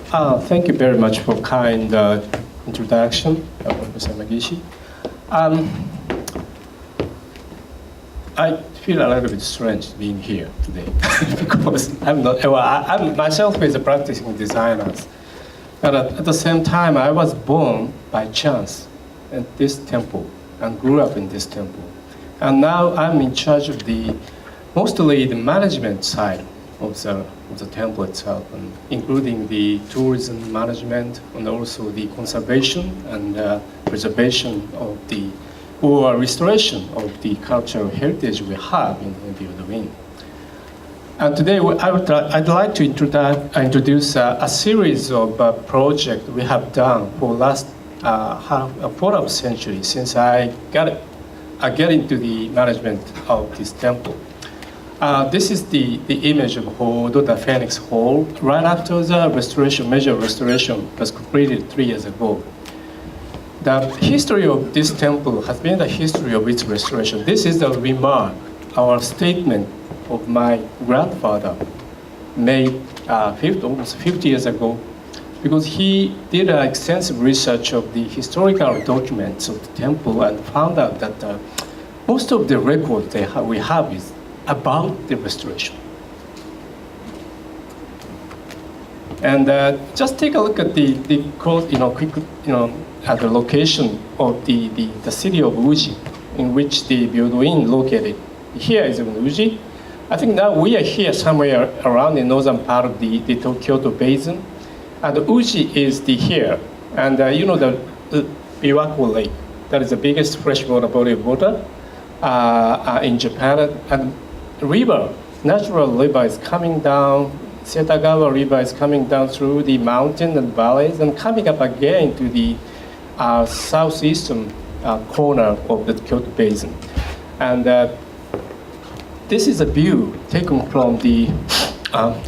Thank you very much for kind introduction, Professor Magishi. I feel a little bit strange being here today because I'm not. Well, I'm myself is a practicing designer, but at the same time, I was born by chance at this temple and grew up in this temple, and now I'm in charge of mostly the management side of the temple itself, and including the tourism management and also the conservation and preservation of or restoration of the cultural heritage we have in Byodoin. And today I'd like to introduce a series of projects we have done for last quarter of a century since I get into the management of this temple. This is the image of Hodo, the Phoenix Hall, right after the major restoration was completed 3 years ago. The history of this temple has been the history of its restoration. This is the remark, our statement of my grandfather made almost 50 years ago, because he did extensive research of the historical documents of the temple and found out that most of the records we have is about the restoration. And just take a look at the location of the city of Fuji, in which the Byodoin located. Here is in Fuji. I think now we are here somewhere around the northern part of the Kyoto basin, and Fuji is here. And the Biwako Lake, that is the biggest freshwater body of water in Japan, and natural river is coming down. Setagawa River is coming down through the mountains and valleys and coming up again to the southeastern corner of the Kyoto Basin. And this is a view taken from the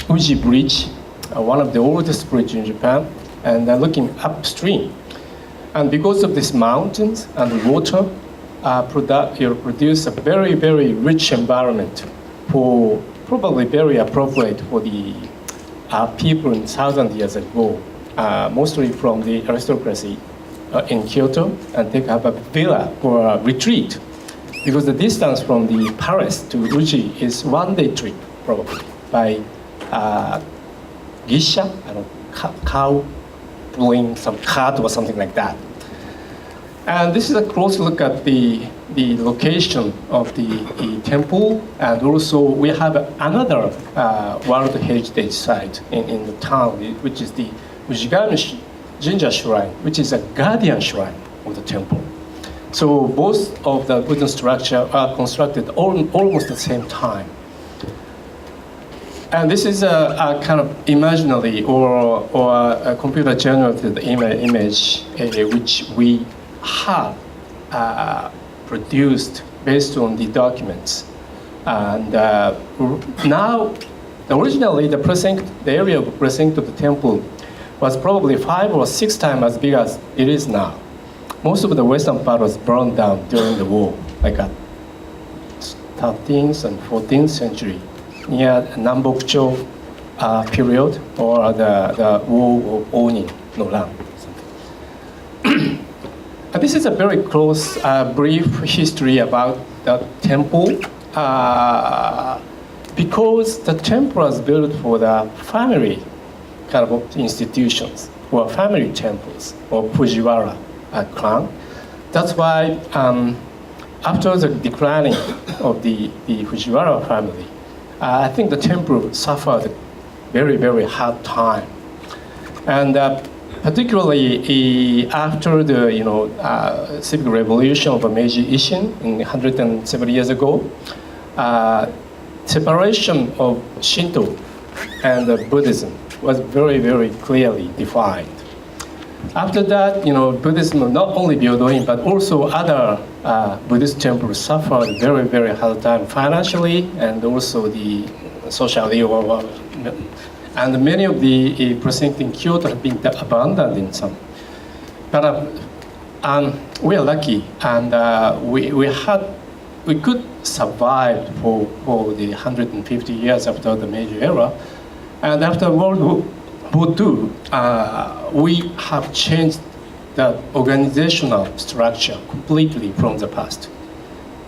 Fuji Bridge, one of the oldest bridges in Japan, and looking upstream. And because of these mountains and water, produce a very, very rich environment for probably very appropriate for the people in 1,000 years ago, mostly from the aristocracy in Kyoto, and they have a villa or a retreat, because the distance from the palace to Fuji is 1 day trip, probably, by gisha, cow pulling some cart or something like that. And this is a close look at the location of the temple, and also we have another World Heritage Site in the town, which is the Fujigami Jinja Shrine, which is a guardian shrine of the temple. So both of the wooden structure are constructed almost at the same time. And this is a kind of imaginary or a computer-generated image which we have produced based on the documents. And now, originally, the area of precinct of the temple was probably 5 or 6 times as big as it is now. Most of the western part was burned down during the war, like a 13th and 14th century, near Nambokcho period, or the War of Onin no Ran. This is a very close, brief history about the temple, because the temple was built for the family kind of institutions, or family temples, or Fujiwara clan. That's why after the declining of the Fujiwara family, I think the temple suffered very, very hard time. And particularly after the civic revolution of Meiji Ishin in 170 years ago, separation of Shinto and Buddhism was very, very clearly defined. After that, Buddhism, not only Byodoin, but also other Buddhist temples suffered very, very hard time financially and also the socially. And many of the precincts in Kyoto have been abandoned in some. But we are lucky, and we could survive for the 150 years after the Meiji era. And after World Byodoin, we have changed the organizational structure completely from the past.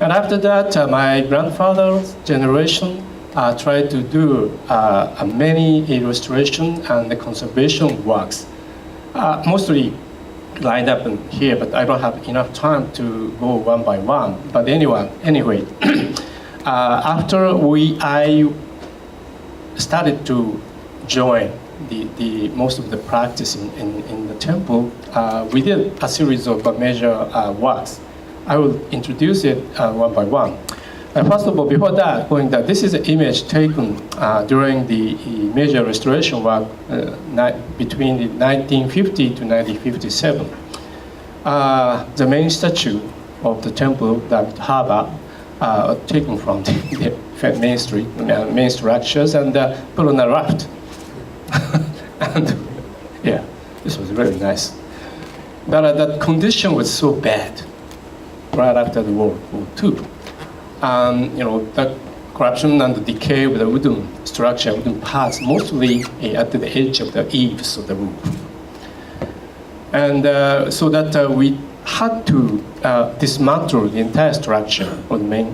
And after that, my grandfather's generation tried to do many illustration and conservation works, mostly lined up in here, but I don't have enough time to go one by one. But anyway, after I started to join the most of the practice in the temple, we did a series of major works. I will introduce it one by one. First of all, before that, this is an image taken during the major restoration work between the 1950 to 1957. The main statue of the temple, that harbor, taken from the main street, main structures, and put on a raft. And yeah, this was really nice. But the condition was so bad right after the World War II. The corruption and the decay of the wooden structure, wooden parts, mostly at the edge of the eaves of the roof. And so that we had to dismantle the entire structure of the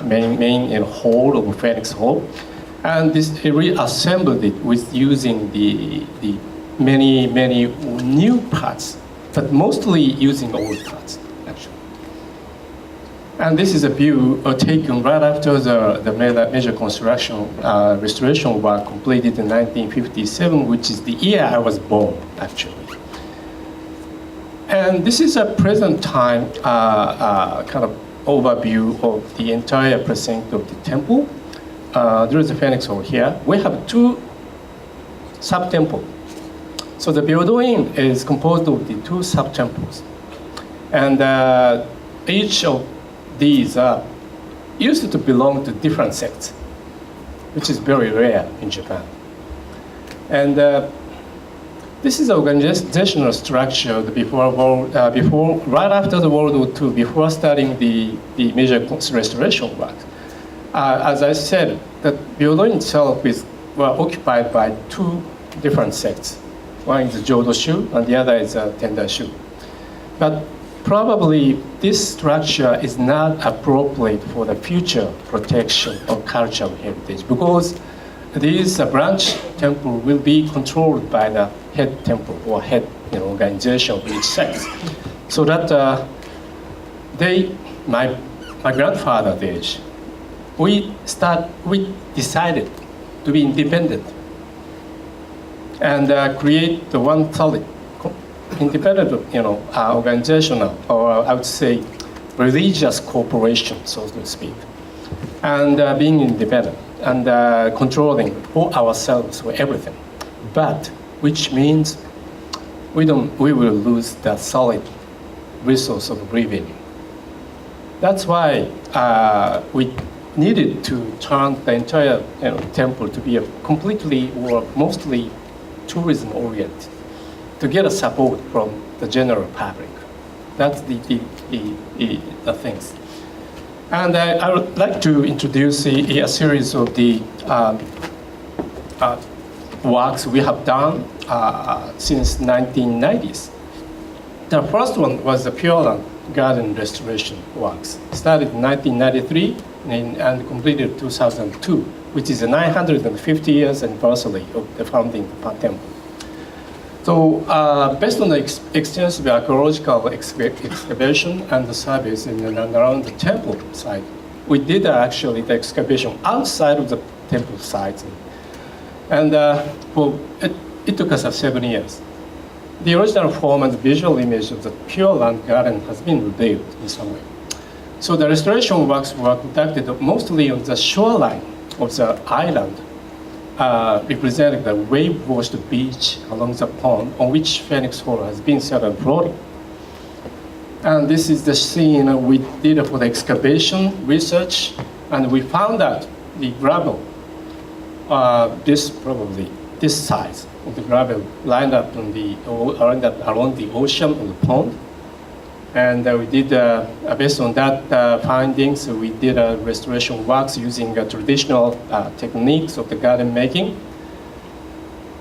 main hall of Phoenix Hall, and reassembled it with using the many new parts, but mostly using old parts. And this is a view taken right after the major construction restoration work completed in 1957, which is the year I was born, actually. And this is a present time kind of overview of the entire precinct of the temple. There is a Phoenix Hall here. We have two sub-temples. So the Byodoin is composed of the two sub-temples. And each of these used to belong to different sects, which is very rare in Japan. And this is the organizational structure right after the World War II, before starting the major restoration work. As I said, the Byodoin itself is occupied by two different sects. One is the Jodo Shu, and the other is Tendai Shu. But probably this structure is not appropriate for the future protection of cultural heritage, because these branch temple will be controlled by the head temple or head organization of each sect. So that my grandfather's age, we decided to be independent and create the one solid independent, organizational, or I would say religious corporation, so to speak, and being independent and controlling for ourselves for everything. But which means we will lose the solid resource of revenue. That's why we needed to turn the entire temple to be a completely or mostly tourism oriented, to get a support from the general public. That's the things. And I would like to introduce a series of the works we have done since 1990s. The first one was the Pureland garden restoration works. Started in 1993 and completed in 2002, which is the 950 years anniversary of the founding of the temple. So based on the extensive archaeological excavation and the surveys in and around the temple site, we did actually the excavation outside of the temple site. And it took us 7 years. The original form and the visual image of the Pureland garden has been revealed in some way. So the restoration works were conducted mostly on the shoreline of the island, representing the wave-washed beach along the pond on which Phoenix Hall has been set and floating. And this is the scene we did for the excavation research, and we found that the gravel, this size of the gravel lined up on along the ocean or the pond. And we did, based on that findings, we did restoration works using traditional techniques of the garden making.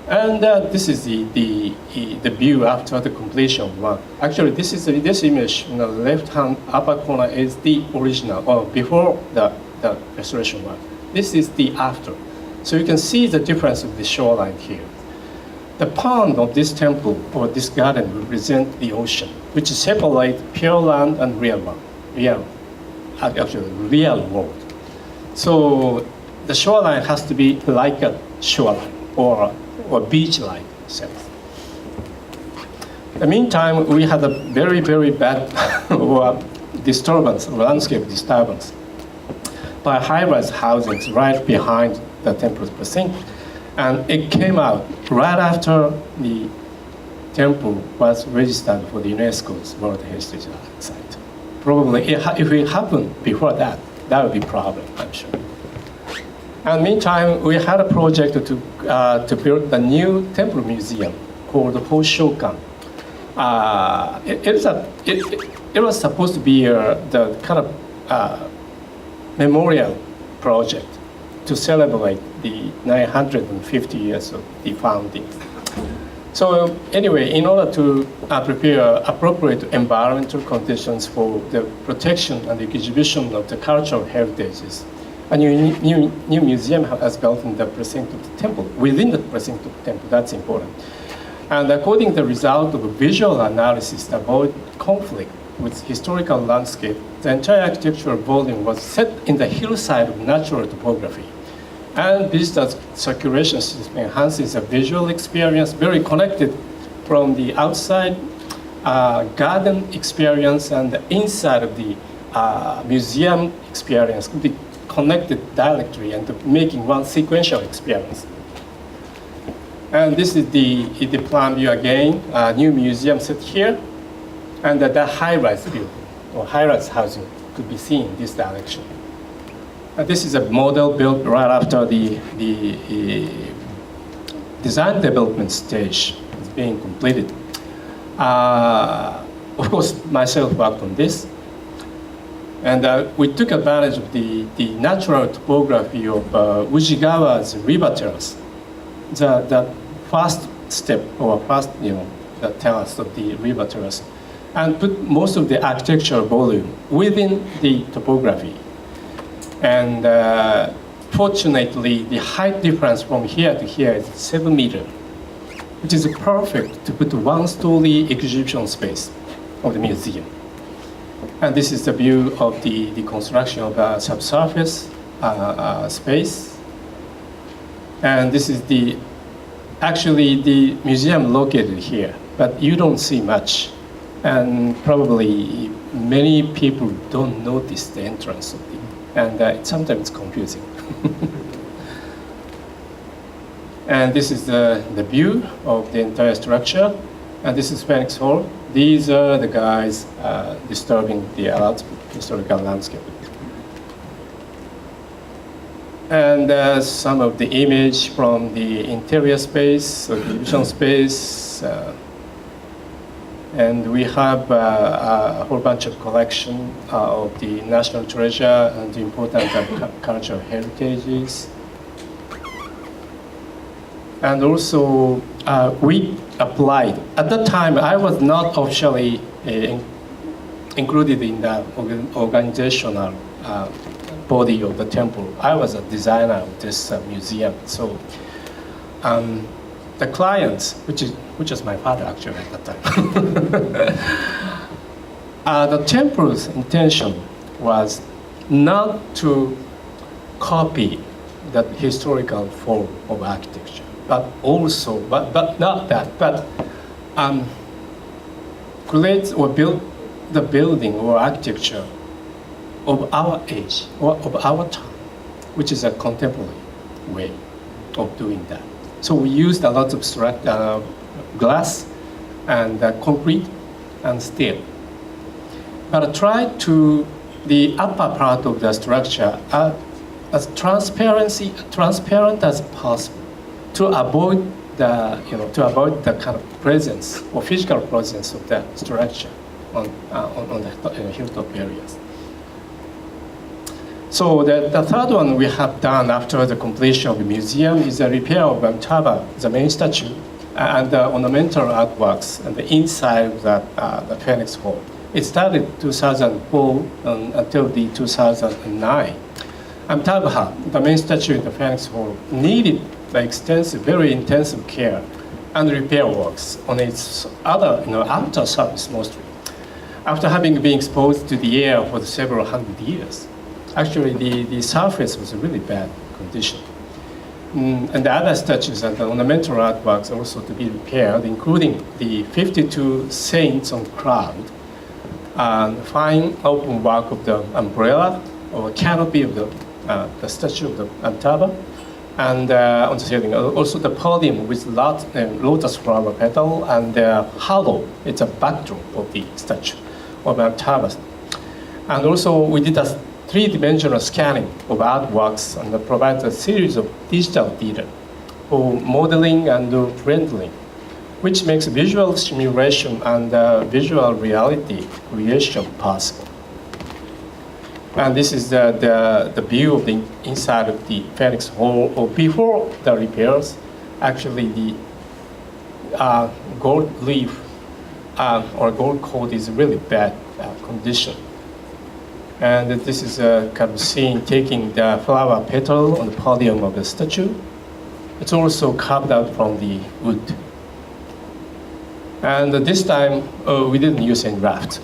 And this is the view after the completion of one. Actually, this image in the left-hand upper corner is the original, or before the restoration one. This is the after. So you can see the difference of the shoreline here. The pond of this temple or this garden represent the ocean, which separate Pureland and real world. Real world. So the shoreline has to be like a shoreline or beach-like sense. In the meantime, we had a very, very bad disturbance, landscape disturbance by high-rise housings right behind the temple's precinct. And it came out right after the temple was registered for the UNESCO's World Heritage Site. Probably, if it happened before that, that would be a problem, I'm sure. And meantime, we had a project to build a new temple museum called Shishukan. It was supposed to be the kind of memorial project to celebrate the 950 years of the founding. So anyway, in order to prepare appropriate environmental conditions for the protection and the exhibition of the cultural heritages, a new museum has built in the precinct of the temple, within the precinct of the temple. That's important. And according to the result of a visual analysis to avoid conflict with historical landscape, the entire architectural volume was set in the hillside of natural topography. And visitor circulation system enhances the visual experience, very connected from the outside garden experience and the inside of the museum experience could be connected directly and making one sequential experience. And this is the plan view again, new museum set here, and the high-rise building or high-rise housing could be seen in this direction. This is a model built right after the design development stage is being completed. Of course, myself worked on this. And we took advantage of the natural topography of Ujigawa's river terrace. The first step or first, the terrace of the river terrace, and put most of the architectural volume within the topography. And fortunately, the height difference from here to here is 7 meters, which is perfect to put one-story exhibition space of the museum. And this is the view of the construction of the subsurface space. And this is actually the museum located here, but you don't see much. And probably many people don't notice the entrance of and sometimes it's confusing. And this is the view of the entire structure. And this is Phoenix Hall. These are the guys disturbing the historical landscape. And some of the image from the interior space, or exhibition space. And we have a whole bunch of collection of the national treasure and the important cultural heritages. And also, we applied. At that time, I was not officially included in the organizational body of the temple. I was a designer of this museum. So the clients, which is my father actually at that time, the temple's intention was not to copy the historical form of architecture, but also, but not that, but create or build the building or architecture of our age or of our time, which is a contemporary way of doing that. So we used a lot of glass and concrete and steel. But I tried to the upper part of the structure as transparent as possible to avoid the kind of presence or physical presence of the structure on the hilltop areas. So the third one we have done after the completion of the museum is the repair of Amitabha, the main statue, and the ornamental artworks and the inside of the Phoenix Hall. It started 2004 until the 2009. Amitabha, the main statue in the Phoenix Hall, needed the extensive, very intensive care and repair works on its other, outer surface mostly. After having been exposed to the air for several hundred years, actually the surface was in really bad condition. And the other statues and the ornamental artworks also to be repaired, including the 52 saints on cloud, and fine open work of the umbrella or canopy of the statue of the Amitabha, and on the ceiling, also the podium with lotus flower petal and the halo. It's a backdrop of the statue of Amitabha. And also we did a three-dimensional scanning of artworks and provided a series of digital data for modeling and rendering, which makes visual simulation and visual reality creation possible. And this is the view of the inside of the Phoenix Hall. Or before the repairs, actually the gold leaf or gold coat is really bad condition. And this is a kind of scene taking the flower petal on the podium of the statue. It's also carved out from the wood. And this time, we didn't use any raft.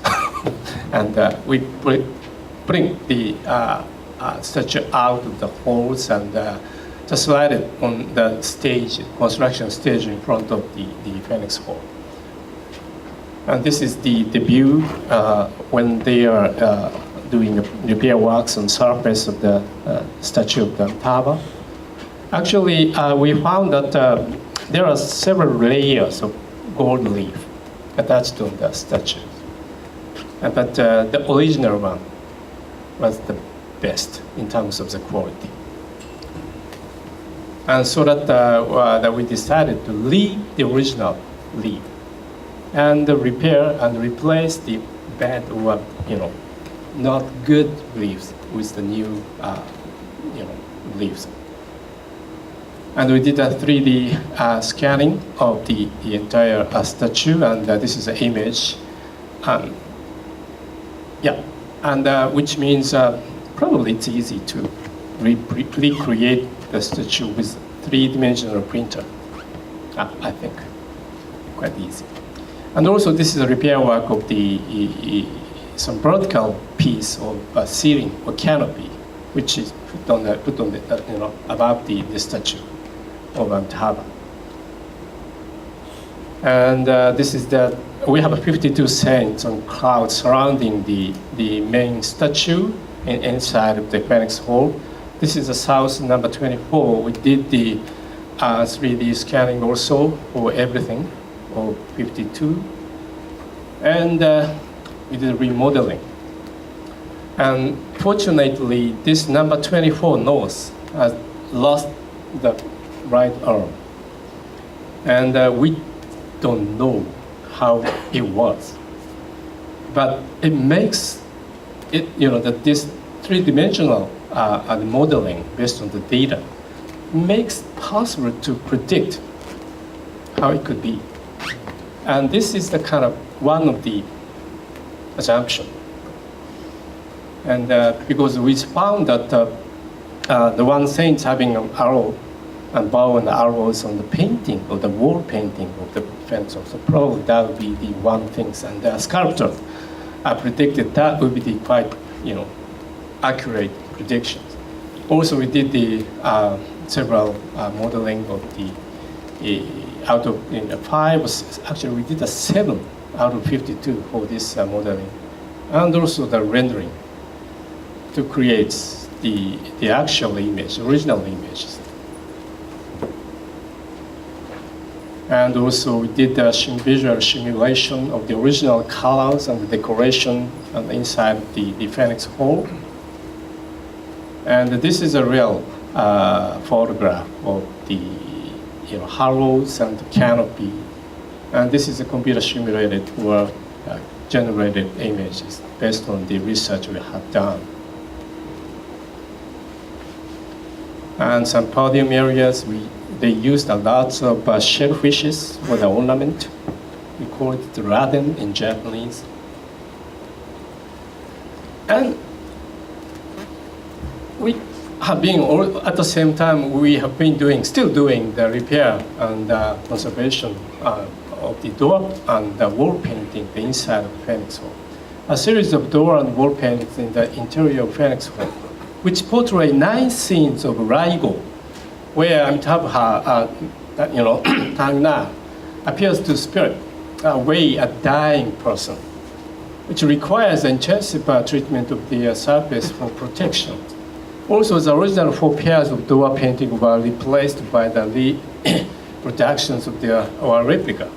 And we bring the statue out of the halls and just slide it on the stage, construction stage in front of the Phoenix Hall. And this is the view when they are doing repair works on surface of the statue of the Amitabha. Actually, we found that there are several layers of gold leaf attached to the statue. But the original one was the best in terms of the quality. And so that we decided to leave the original leaf and repair and replace the bad or not good leaves with the new leaves. And we did a 3D scanning of the entire statue, and this is an image. And which means probably it's easy to recreate the statue with three-dimensional printer. I think quite easy. And also this is a repair work of some vertical piece of ceiling or canopy, which is put on above the statue of Amitabha. And this is we have 52 saints on clouds surrounding the main statue inside of the Phoenix Hall. This is the south number 24. We did the 3D scanning also for everything, of 52. And we did remodeling. And fortunately, this number 24 north has lost the right arm. And we don't know how it was. But it makes it, that this three-dimensional modeling based on the data makes possible to predict how it could be. And this is the kind of one of the assumption. And because we found that the one saint having an arrow and bow and arrows on the painting, or the wall painting of the fence, so probably that would be the one thing. And the sculptors predicted that would be the quite, accurate predictions. Also, we did the several modeling of the out of 5. Actually, we did a 7 out of 52 for this modeling, and also the rendering to create the actual image, original images. And also we did the visual simulation of the original colors and the decoration on the inside of the Phoenix Hall. And this is a real photograph of the hollows and the canopy. And this is a computer simulated or generated images based on the research we have done. And some podium areas, they used a lot of shellfishes for the ornament. We call it raden in Japanese. And we have been, at the same time, we have been still doing the repair and conservation of the door and the wall painting, the inside of Phoenix Hall. A series of door and wall paintings in the interior of Phoenix Hall, which portray 9 scenes of Raigo, where Amitabha, Tangna, appears to spirit away a dying person, which requires intensive treatment of the surface for protection. Also, the original 4 pairs of door painting were replaced by the reproductions of our replica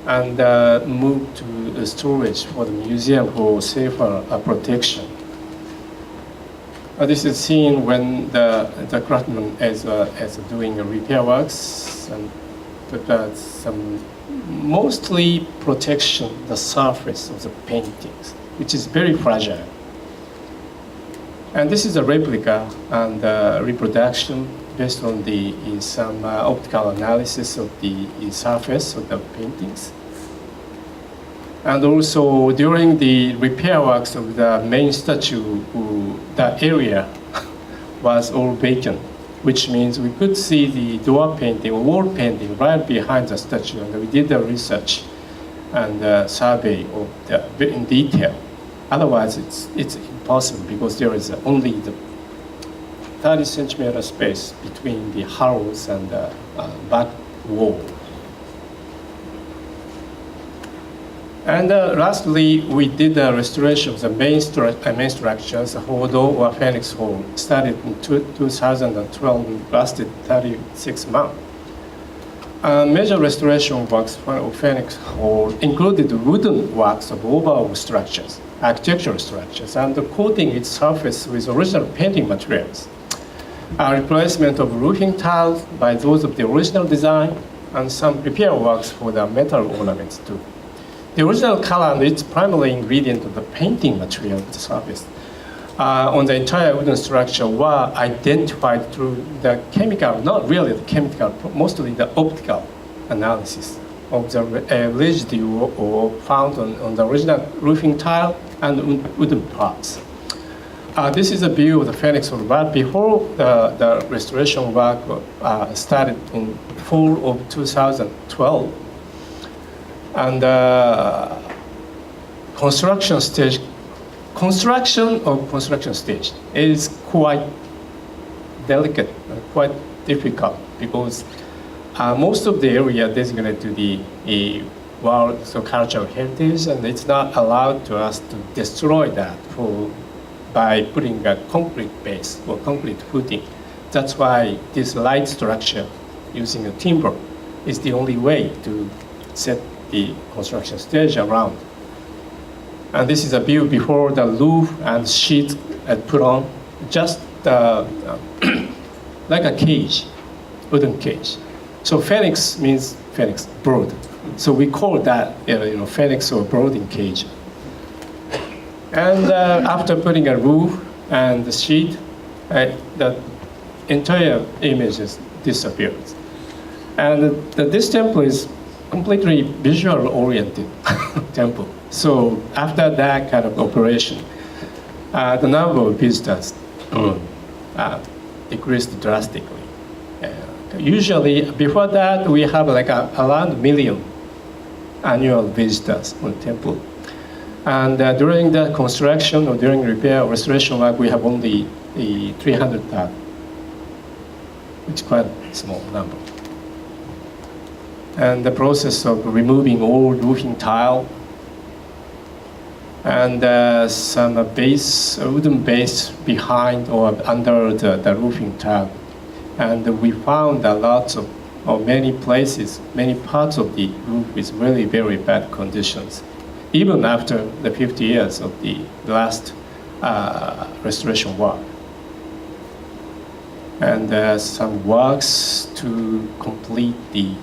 and moved to storage for the museum for safer protection. This is seen when the craftsman is doing repair works and some mostly protection the surface of the paintings, which is very fragile. And this is a replica and reproduction based on some optical analysis of the surface of the paintings. And also during the repair works of the main statue, the area was all vacant, which means we could see the door painting or wall painting right behind the statue. And we did the research and survey of in detail. Otherwise, it's impossible because there is only the 30 centimeter space between the house and the back wall. And lastly, we did the restoration of the main structures, the Hodo or Phoenix Hall, started in 2012 and lasted 36 months. Major restoration works for Phoenix Hall included wooden works of overall structures, architectural structures, and coating its surface with original painting materials. A replacement of roofing tiles by those of the original design, and some repair works for the metal ornaments too. The original color and its primary ingredient of the painting material of the surface on the entire wooden structure were identified through the chemical, not really the chemical, mostly the optical analysis of the residue or found on the original roofing tile and wooden parts. This is a view of the Phoenix Hall, but before the restoration work started in fall of 2012. And construction stage is quite delicate, quite difficult because most of the area designated to the World Cultural Heritage, and it's not allowed to us to destroy that by putting a concrete base or concrete footing. That's why this light structure using a timber is the only way to set the construction stage around. And this is a view before the roof and sheet are put on, just like a cage, wooden cage. So Phoenix means Phoenix, bird. So we call that Phoenix or birding cage. And after putting a roof and the sheet, the entire image disappears. And this temple is completely visual-oriented temple. So after that kind of operation, the number of visitors decreased drastically. Usually, before that, we have like around 1 million annual visitors on temple. And during the construction or during repair or restoration work, we have only 300,000, which is quite a small number. And the process of removing old roofing tile and some wooden base behind or under the roofing tile. And we found a lot of many places, many parts of the roof with really very bad conditions, even after the 50 years of the last restoration work. And some works to complete the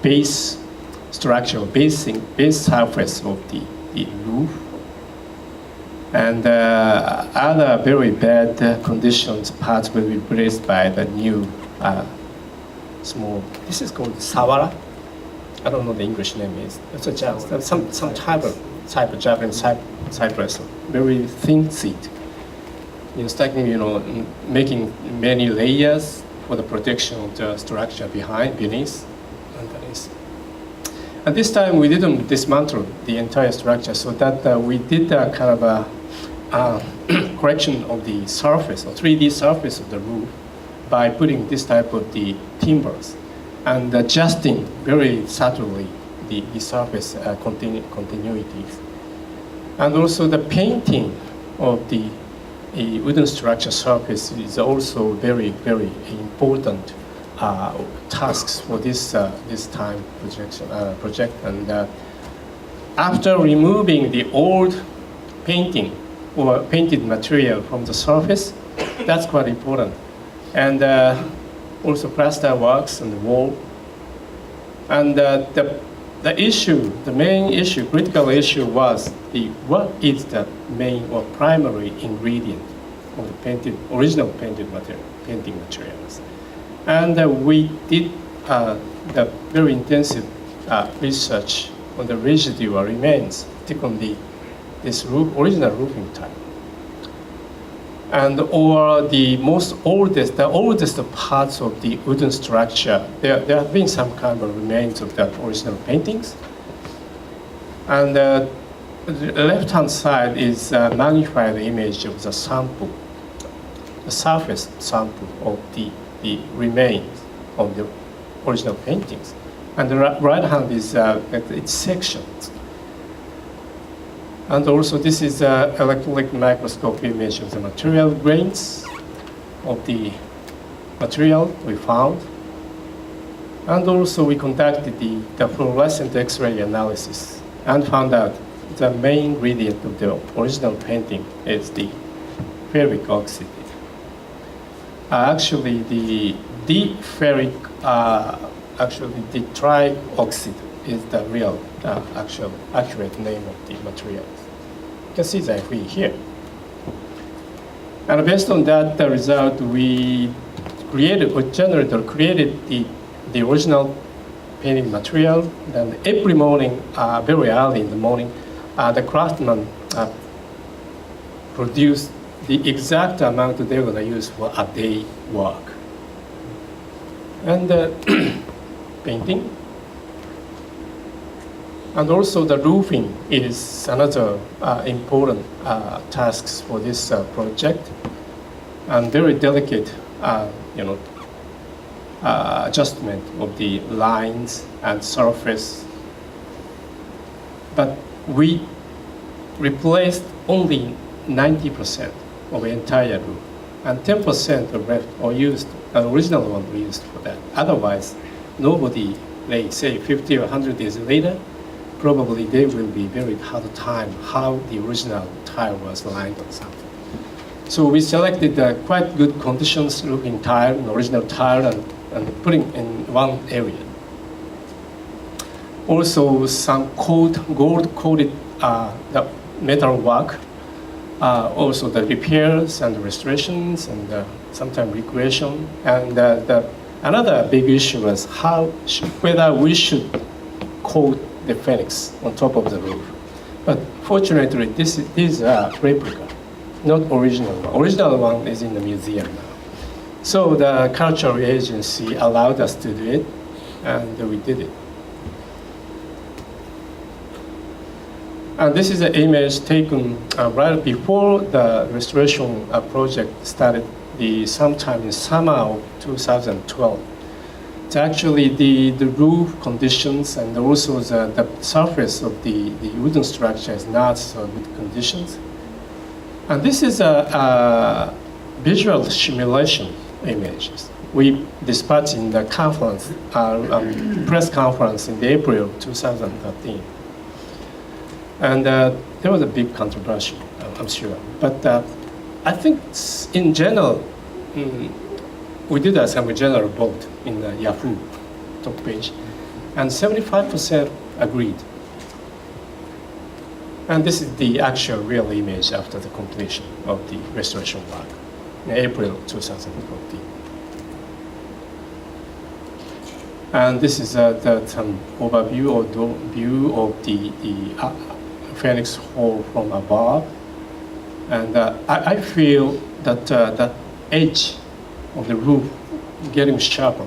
base structure, base surface of the roof. And other very bad conditions parts will be replaced by the new small, this is called sawara. I don't know the English name is. It's a some type of Japanese cypress, very thin seed. Stacking, making many layers for the protection of the structure beneath. And this time we didn't dismantle the entire structure, so that we did a kind of a correction of the surface, or 3D surface of the roof, by putting this type of the timbers and adjusting very subtly the surface continuities. And also the painting of the wooden structure surface is also very, very important tasks for this time project. And after removing the old painting or painted material from the surface, that's quite important. And also plaster works on the wall. And the main issue, critical issue was what is the main or primary ingredient of the original painting materials. And we did the very intensive research on the residual remains, particularly this original roofing type. And or the oldest parts of the wooden structure, there have been some kind of remains of the original paintings. And the left-hand side is a magnified image of the sample, the surface sample of the remains of the original paintings. And the right hand is its sections. And also this is an electron microscope image of the material grains of the material we found. And also we conducted the fluorescent X-ray analysis and found out the main ingredient of the original painting is the ferric oxide. Actually, the ferric, the trioxide is the real, accurate name of the materials. You can see that here. And based on that result, we created the original painting material. Then every morning, very early in the morning, the craftsman produced the exact amount that they're going to use for a day work. And painting. And also the roofing is another important task for this project, and very delicate, adjustment of the lines and surface. But we replaced only 90% of the entire roof, and 10% of left or used, the original one we used for that. Otherwise, nobody, say 50 or 100 years later, probably they will be very hard time how the original tile was lined or something. So we selected quite good conditions looking tile, an original tile, and putting in one area. Also some gold-coated the metal work, also the repairs and the restorations and sometimes recreation. And another big issue was whether we should coat the phoenix on top of the roof. But fortunately, these are replica, not original one. Original one is in the museum now. So the cultural agency allowed us to do it, and we did it. And this is an image taken right before the restoration project started, sometime in summer of 2012. It's actually the roof conditions and also the surface of the wooden structure is not so good conditions. And this is a visual simulation images. We dispatched in the conference, press conference in April 2013. And there was a big controversy, I'm sure. But I think in general, we did some general vote in the Yahoo top page, and 75% agreed. And this is the actual real image after the completion of the restoration work in April 2014. And this is some overview or view of the Phoenix Hall from above. And I feel that that edge of the roof getting sharper.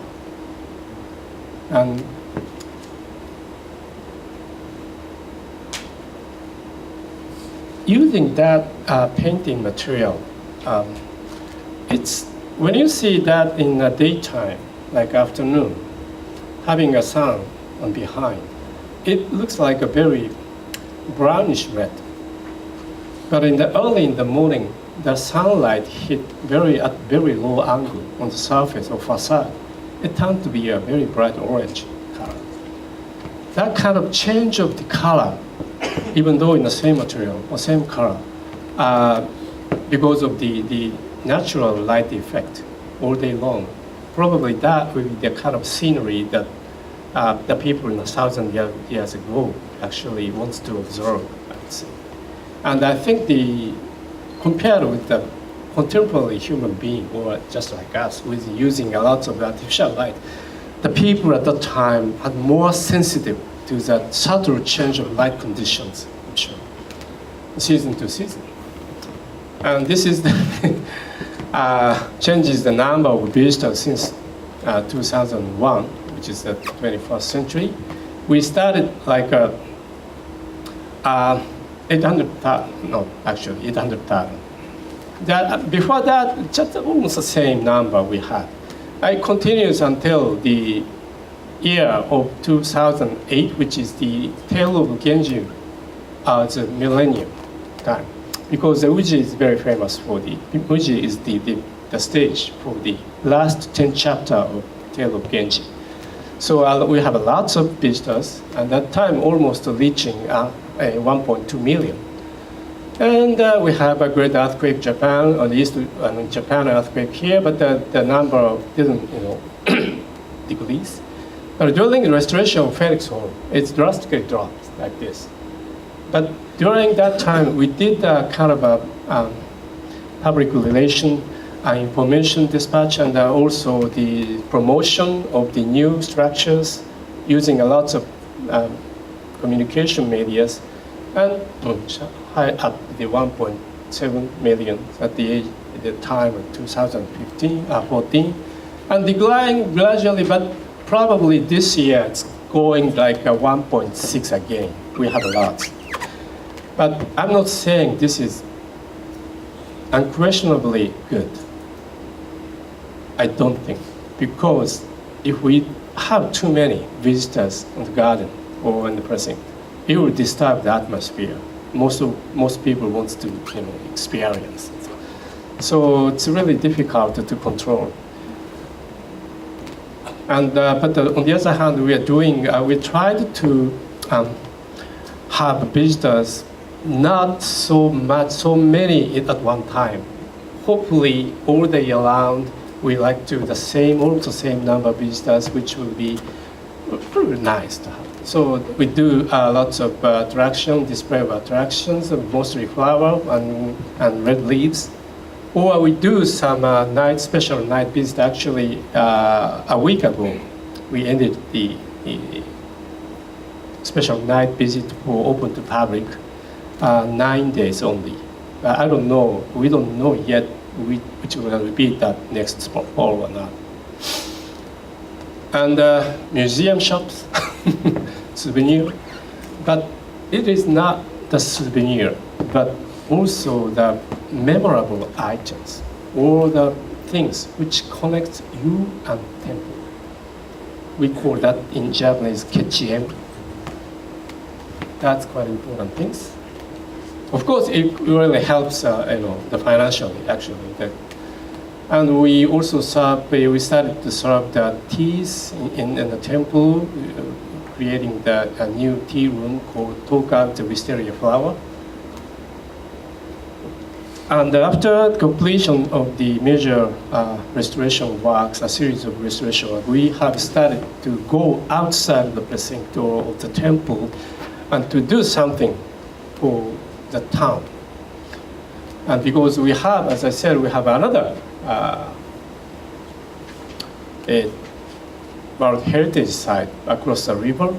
And using that painting material, it's when you see that in the daytime, like afternoon, having a sun on behind, it looks like a very brownish red. But early in the morning, the sunlight hit at very low angle on the surface or facade. It turned to be a very bright orange color. That kind of change of the color, even though in the same material or same color, because of the natural light effect all day long, probably that will be the kind of scenery that the people in 1,000 years ago actually wants to observe, I would say. And I think compared with the contemporary human being, or just like us, with using a lot of artificial light, the people at that time had more sensitive to that subtle change of light conditions, I'm sure, season to season. And this is the changes the number of visitors since 2001, which is the 21st century. We started like 800,000, no, actually 800,000. Before that, just almost the same number we had. It continues until the year of 2008, which is the tale of Genji, the millennium time. Because the Fuji is very famous for Fuji is the stage for the last 10 chapter of Tale of Genji. So we have lots of visitors, and that time almost reaching 1.2 million. And we have a great earthquake Japan, on the east, Japan earthquake here, but the number didn't decrease. But during the restoration of Phoenix Hall, it's drastically dropped like this. But during that time, we did kind of a public relation, information dispatch, and also the promotion of the new structures using a lot of communication medias, and high up the 1.7 million at the time of 2014, and declining gradually, but probably this year it's going like 1.6 again. We have a lot. But I'm not saying this is unquestionably good. I don't think, because if we have too many visitors in the garden or in the precinct, it will disturb the atmosphere. Most people want to experience it. So it's really difficult to control. And but on the other hand, we tried to have visitors not so many at one time. Hopefully, all day around, we like to almost the same number of visitors, which will be pretty nice to have. So we do lots of display of attractions, mostly flower and red leaves. Or we do some special night visit. Actually, a week ago, we ended the special night visit for open to public, 9 days only. I don't know, we don't know yet which will repeat that next fall or not. And museum shops, souvenir, but it is not the souvenir, but also the memorable items or the things which connect you and temple. We call that in Japanese kechien. That's quite important things. Of course, it really helps, the financially actually. And we also we started to serve the teas in the temple, creating a new tea room called Toka, the Wisteria flower. And after completion of the major restoration works, a series of restoration works, we have started to go outside the precinct or of the temple and to do something for the town. And because we have, as I said, we have another a World Heritage Site across the river,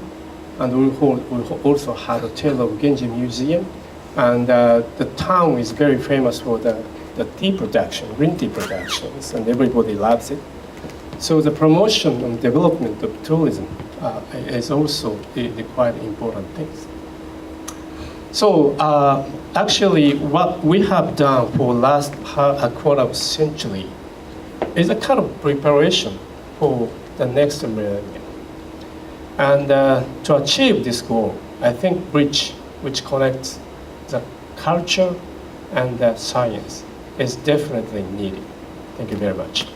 and we also have the Tale of Genji Museum, and the town is very famous for the tea production, green tea productions, and everybody loves it. So the promotion and development of tourism is also the quite important things. So actually, what we have done for last a quarter of century is a kind of preparation for the next millennium. And to achieve this goal, I think bridge which connects the culture and the science is definitely needed. Thank you very much.